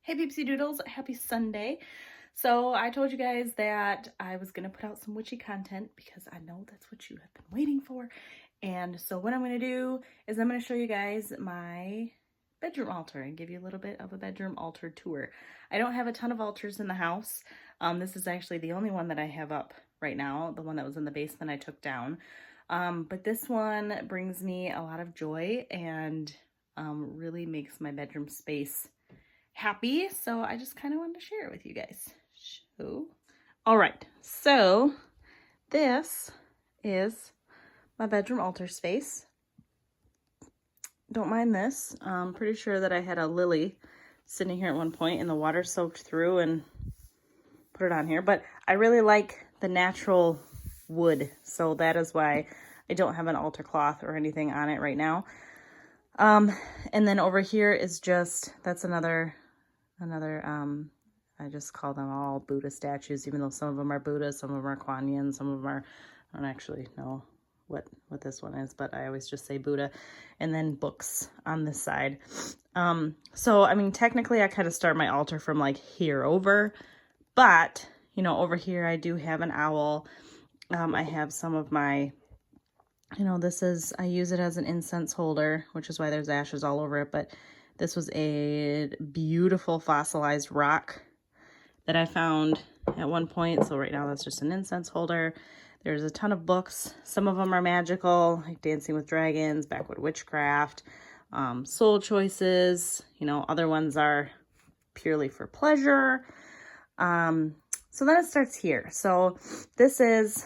Hey Peepsy Doodles, happy Sunday. So I told you guys that I was going to put out some witchy content because I know that's what you have been waiting for. And so what I'm going to do is I'm going to show you guys my bedroom altar and give you a little bit of a bedroom altar tour. I don't have a ton of altars in the house. This is actually the only one that I have up right now. The one that was in the basement I took down. But this one brings me a lot of joy and really makes my bedroom space happy, so I just kind of wanted to share it with you guys. All right, so this is my bedroom altar space. Don't mind this. I'm pretty sure that I had a lily sitting here at one point and the water soaked through and put it on here, but I really like the natural wood, so that is why I don't have an altar cloth or anything on it right now. And then over here is just, that's another, I just call them all Buddha statues, even though some of them are Buddha, some of them are Kuan Yin, some of them are, I don't actually know what this one is, but I always just say Buddha. And then books on this side. So, I mean, technically I kind of start my altar from like here over, but, you know, over here I do have an owl. I have some of my, you know, this is, I use it as an incense holder, which is why there's ashes all over it, but this was a beautiful fossilized rock that I found at one point. So right now that's just an incense holder. There's a ton of books. Some of them are magical, like Dancing with Dragons, Backwood Witchcraft, Soul Choices. You know, other ones are purely for pleasure. So then it starts here. So this is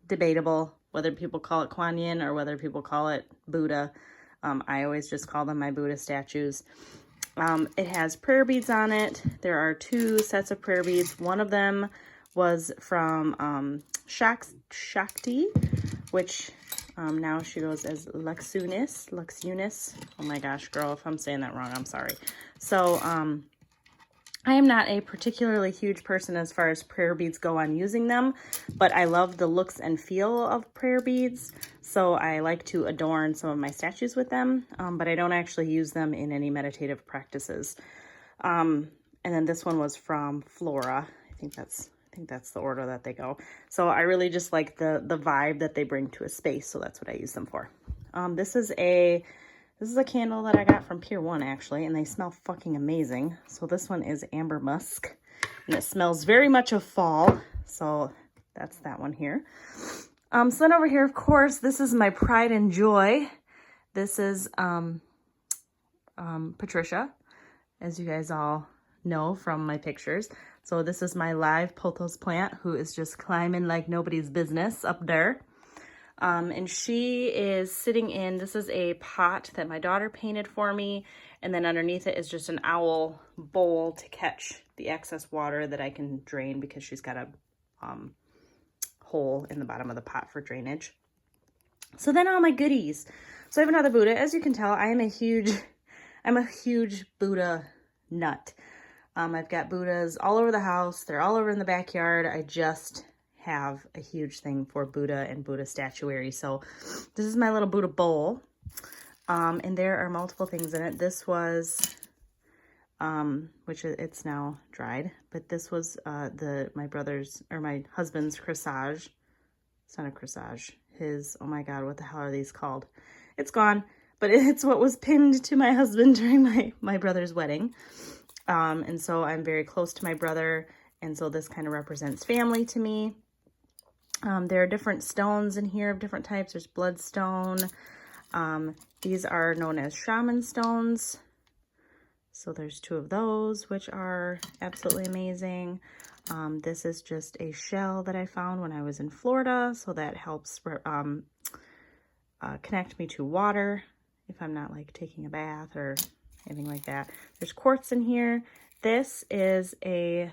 debatable, whether people call it Kuan Yin or whether people call it Buddha. I always just call them my Buddha statues. It has prayer beads on it. There are two sets of prayer beads. One of them was from Shakti, which now she goes as Luxunis. Oh my gosh, girl, if I'm saying that wrong, I'm sorry. So I am not a particularly huge person as far as prayer beads go on using them, but I love the looks and feel of prayer beads, so I like to adorn some of my statues with them, but I don't actually use them in any meditative practices. And then this one was from Flora. I think that's the order that they go. So I really just like the vibe that they bring to a space, so that's what I use them for. This is a candle that I got from Pier 1, actually, and they smell fucking amazing. So this one is Amber Musk, and it smells very much of fall. So that's that one here. So then over here, of course, this is my pride and joy. This is Patricia, as you guys all know from my pictures. So this is my live pothos plant, who is just climbing like nobody's business up there. And she is sitting in, this is a pot that my daughter painted for me. And then underneath it is just an owl bowl to catch the excess water that I can drain because she's got a hole in the bottom of the pot for drainage. So then all my goodies. So I have another Buddha. As you can tell, I'm a huge Buddha nut. I've got Buddhas all over the house. They're all over in the backyard. I just have a huge thing for Buddha and Buddha statuary. So this is my little Buddha bowl. And there are multiple things in it. This was, which it's now dried, but this was my husband's corsage. It's not a corsage. His, oh my God, what the hell are these called? It's gone, but it's what was pinned to my husband during my brother's wedding. And so I'm very close to my brother. And so this kind of represents family to me. There are different stones in here of different types. There's bloodstone. These are known as shaman stones. So there's two of those, which are absolutely amazing. This is just a shell that I found when I was in Florida. So that helps connect me to water if I'm not like taking a bath or anything like that. There's quartz in here. This is a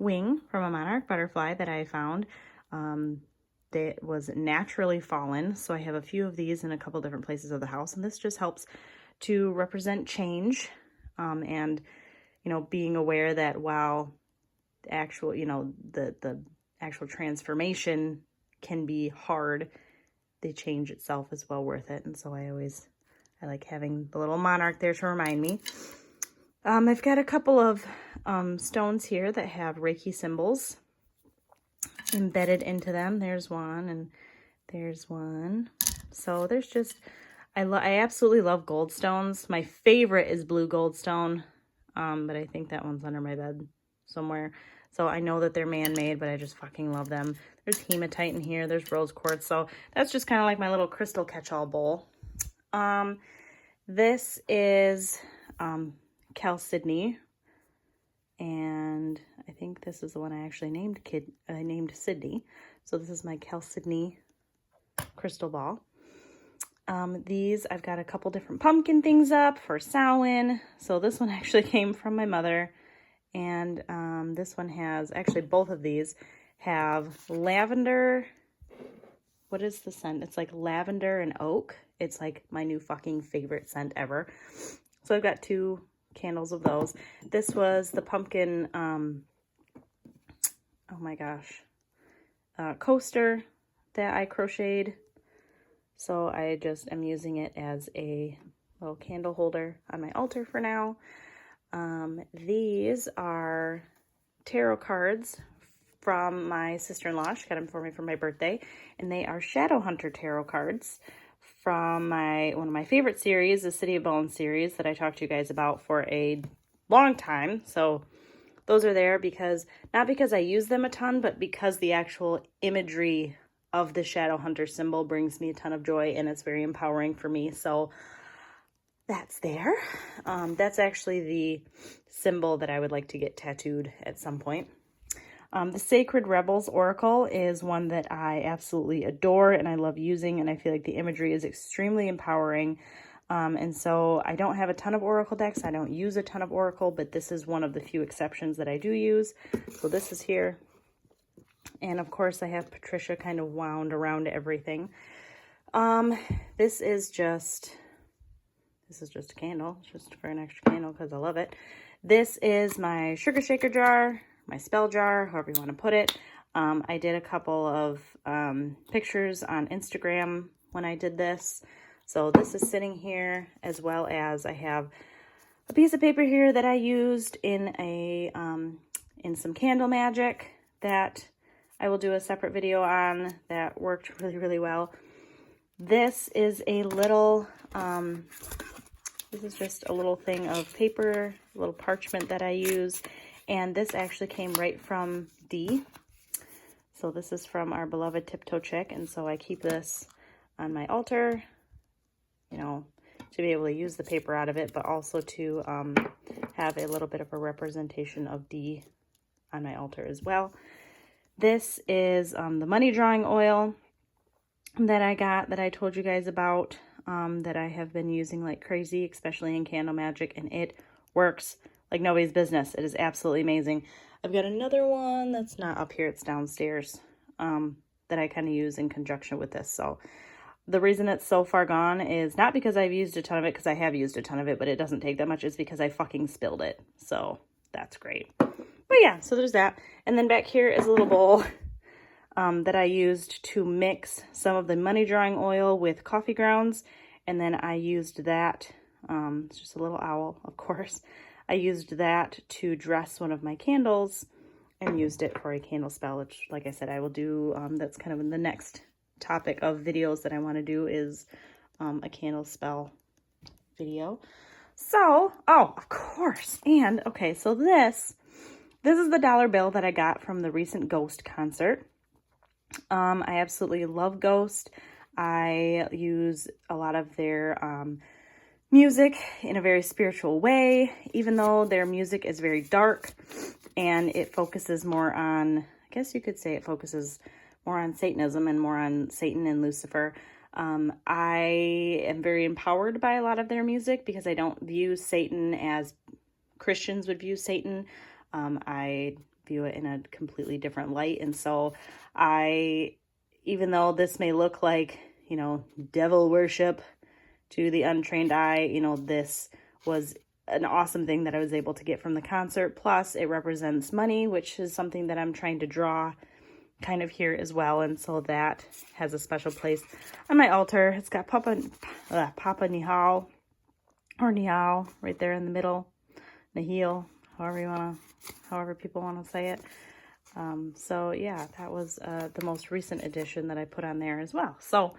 wing from a monarch butterfly that I found that was naturally fallen. So I have a few of these in a couple different places of the house, and this just helps to represent change and, you know, being aware that while the actual, you know, the actual transformation can be hard, the change itself is well worth it. And so I like having the little monarch there to remind me. I've got a couple of stones here that have Reiki symbols embedded into them. There's one and there's one. So there's just, I absolutely love gold stones. My favorite is blue goldstone, but I think that one's under my bed somewhere. So I know that they're man-made, but I just fucking love them. There's hematite in here. There's rose quartz. So that's just kind of like my little crystal catch-all bowl. This is chalcedony, and I think this is the one I actually named Sydney. So this is my chalcedony crystal ball. These, I've got a couple different pumpkin things up for Samhain. So this one actually came from my mother, and this one has, actually both of these have lavender. What is the scent? It's like lavender and oak. It's like my new fucking favorite scent ever. So I've got 2 candles of those. This was the pumpkin, oh my gosh, coaster that I crocheted. So I just am using it as a little candle holder on my altar for now. These are tarot cards from my sister-in-law. She got them for me for my birthday. And they are Shadow Hunter tarot cards from one of my favorite series, the City of Bones series that I talked to you guys about for a long time. So those are there because, not because I use them a ton, but because the actual imagery of the Shadow Hunter symbol brings me a ton of joy, and it's very empowering for me. So that's there. That's actually the symbol that I would like to get tattooed at some point. The Sacred Rebels Oracle is one that I absolutely adore and I love using, and I feel like the imagery is extremely empowering. And so I don't have a ton of Oracle decks. I don't use a ton of Oracle, but this is one of the few exceptions that I do use. So this is here. And of course I have Patricia kind of wound around everything. This is just a candle. It's just for an extra candle because I love it. This is my sugar shaker jar, my spell jar, however you want to put it. I did a couple of pictures on Instagram when I did this. So this is sitting here, as well as I have a piece of paper here that I used in some candle magic that I will do a separate video on that worked really, really well. This is a little, this is just a little thing of paper, a little parchment that I use. And this actually came right from Dee. So this is from our beloved Tiptoe Chick. And so I keep this on my altar, you know, to be able to use the paper out of it, but also to have a little bit of a representation of Dee on my altar as well. This is the money drawing oil that I got, that I told you guys about, that I have been using like crazy, especially in candle magic, and it works like nobody's business. It is absolutely amazing. I've got another one that's not up here, it's downstairs, that I kind of use in conjunction with this. So the reason it's so far gone is not because I've used a ton of it, because I have used a ton of it, but it doesn't take that much. It's because I fucking spilled it. So that's great. But yeah, so there's that. And then back here is a little bowl that I used to mix some of the money drawing oil with coffee grounds. And then I used that, it's just a little owl, of course. I used that to dress one of my candles and used it for a candle spell, which, like I said, I will do. That's kind of in the next topic of videos that I want to do, is a candle spell video. So, oh, of course. And okay, so this is the dollar bill that I got from the recent Ghost concert. I absolutely love Ghost. I use a lot of their music in a very spiritual way, even though their music is very dark and it focuses more on, I guess you could say it focuses more on Satanism and more on Satan and Lucifer. I am very empowered by a lot of their music because I don't view Satan as Christians would view Satan. I view it in a completely different light. And so even though this may look like, you know, devil worship to the untrained eye, you know, this was an awesome thing that I was able to get from the concert. Plus, it represents money, which is something that I'm trying to draw kind of here as well. And so that has a special place on my altar. It's got Papa Nihao, or Niao, right there in the middle. Nihil, however people want to say it. So yeah, that was the most recent edition that I put on there as well. So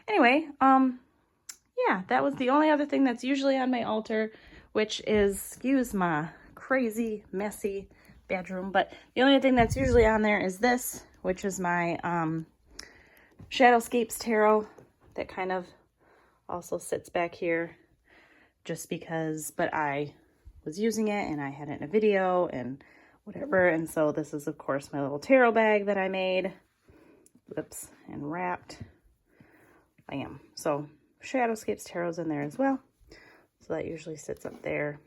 anyway, yeah, that was the only other thing that's usually on my altar, which is, excuse my crazy, messy bedroom, but the only thing that's usually on there is this, which is my Shadowscapes tarot that kind of also sits back here just because, but I was using it and I had it in a video and whatever, and so this is of course my little tarot bag that I made, whoops, and wrapped. So Shadowscapes tarot's in there as well, so that usually sits up there.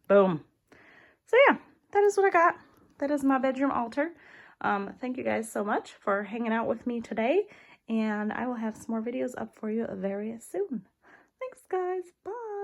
Boom. So yeah, that is what I got. That is my bedroom altar. Thank you guys so much for hanging out with me today, and I will have some more videos up for you very soon. Thanks guys, bye.